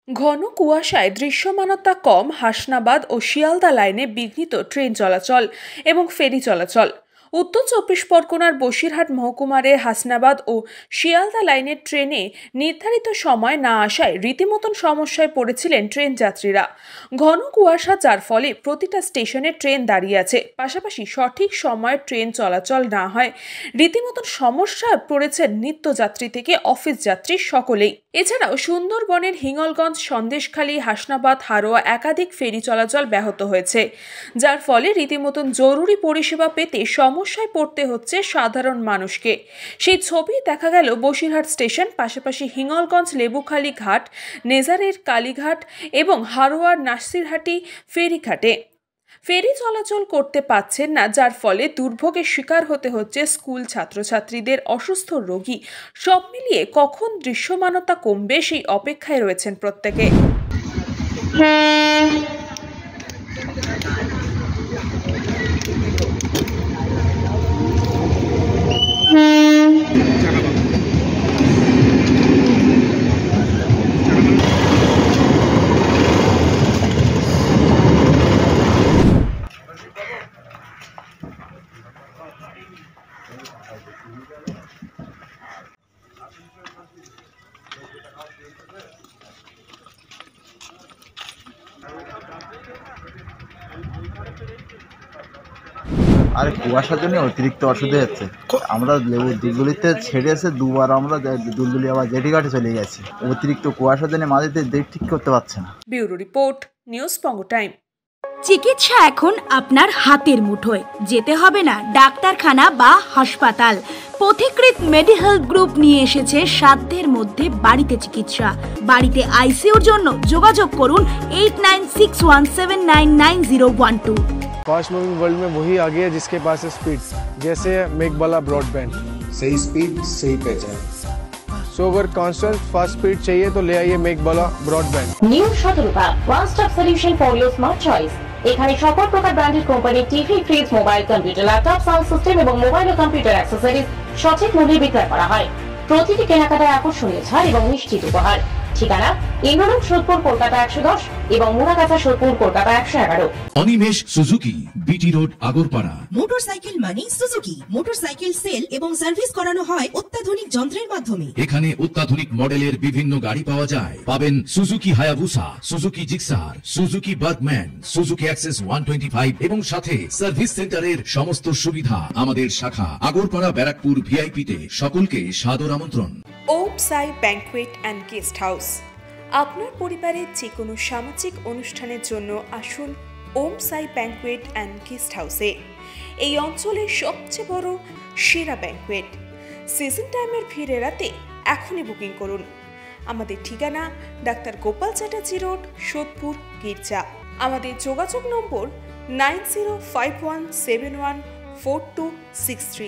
ঘন কুয়াশায় দৃশ্যমানতা কম হাসনাবাদ ও শিয়ালদা লাইনে বিঘ্নিত ট্রেন চলাচল এবং ফেরি চলাচল। উত্তর চব্বিশ পরগনার বসিরহাট মহকুমারে হাসনাবাদ ও শিয়ালদা লাইনের ট্রেনে নির্ধারিত সময় না আসায় রীতিমতন সমস্যায় পড়েছিলেন ট্রেন যাত্রীরা। ঘন কুয়াশা, যার ফলে প্রতিটা স্টেশনে ট্রেন দাঁড়িয়ে আছে, পাশাপাশি সঠিক সময়ে ট্রেন চলাচল না হয় রীতিমতন সমস্যায় পড়েছেন নিত্যযাত্রী থেকে অফিস যাত্রী সকলেই। এছাড়াও সুন্দরবনের হিঙ্গলগঞ্জ, সন্দেশখালী, হাসনাবাদ, হারোয়া একাধিক ফেরি চলাচল ব্যাহত হয়েছে, যার ফলে রীতিমতন জরুরি পরিষেবা পেতে সমস্যায় পড়তে হচ্ছে সাধারণ মানুষকে। সেই ছবি দেখা গেল বসিরহাট স্টেশন, পাশাপাশি হিঙ্গলগঞ্জ লেবুখালী ঘাট, নেজারের কালীঘাট এবং হারোয়ার নাসিরহাটি ফেরিঘাটে। ফেরি চলাচল করতে পারছেন না, যার ফলে দুর্ভোগের শিকার হতে হচ্ছে স্কুল ছাত্রছাত্রীদের, অসুস্থ রোগী। সব মিলিয়ে কখন দৃশ্যমানতা কমবে সেই অপেক্ষায় রয়েছেন প্রত্যেকে। আর কুয়াশার জন্য অতিরিক্ত অসুবিধা হচ্ছে। আমরা দুলদুলিতে ছেড়ে এসে দুবার আমরা দুলদুলি আবার জেটিঘাটে চলে গেছি। অতিরিক্ত কুয়াশার জন্য মাঝেতে দিক ঠিক করতে পারছে না। ব্যুরো রিপোর্ট, নিউজ বঙ্গ টাইম। চিকিৎসা এখন আপনার হাতের মুঠোয়, যেতে হবে না ডাক্তারখানা বা হাসপাতাল। পথিকৃৎ মেডিহেলথ গ্রুপ নিয়ে এসেছে সাধ্যের মধ্যে বাড়িতে চিকিৎসা। বাড়িতে আইসিইউর জন্য যোগাযোগ করুন 8961799012। फास्ट मूविंग वर्ल्ड में वही आगे है जिसके पास है स्पीड, जैसे मेघबाला ब्रॉडबैंड। सही स्पीड, सही पहचान। सो अगर कांस्टेंट फास्ट स्पीड चाहिए तो ले आइए मेघबाला ब्रॉडबैंड। নিউ সতর্কতা, one stop solution for your smart choice. এখানে সকল প্রকার ব্র্যান্ডেড কোম্পানির TV, fridge, mobile, computer, laptop, sound system এবং মোবাইল ও কম্পিউটার অ্যাক্সেসরিজ সঠিক মূল্যে বিক্রয় করা হয়। প্রতিটি কেনাকাটায় আকর্ষণীয় ছাড় এবং নিশ্চিত উপহার। ঠিকানা ইন্দ্রনগর, সোদপুর, কলকাতা 110 এবং Muragachha, Sodepur, Kolkata 111। Animesh Suzuki, BT road, Agarpara. Motorcycle মানে সুজুকি। মোটরসাইকেল সেল এবং সার্ভিস করানো হয় অত্যাধুনিক যন্ত্রের মাধ্যমে। এখানে অত্যাধুনিক মডেলের বিভিন্ন গাড়ি পাওয়া যায়। পাবেন Suzuki Hayabusa, Suzuki Gixxer, Suzuki Bergman, Suzuki access 125 এবং সাথে সার্ভিস সেন্টারের সমস্ত সুবিধা। আমাদের শাখা আগরপাড়া, ব্যারাকপুর ভিআইপি তে। সকলকে সাদর আমন্ত্রণ। ওম সাই ব্যাংকুয়েট অ্যান্ড গেস্ট হাউস। আপনার পরিবারের যে কোনো সামাজিক অনুষ্ঠানের জন্য আসুন ওম সাই ব্যাংকুয়েট অ্যান্ড গেস্ট হাউসে। এই অঞ্চলের সবচেয়ে বড় সেরা ব্যাংকুয়েট। সিজন টাইমের ভিড় এড়াতে এখনই বুকিং করুন। আমাদের ঠিকানা ডাক্তার গোপাল চ্যাটার্জি রোড, সোদপুর, গির্জা। আমাদের যোগাযোগ নম্বর 9051714263।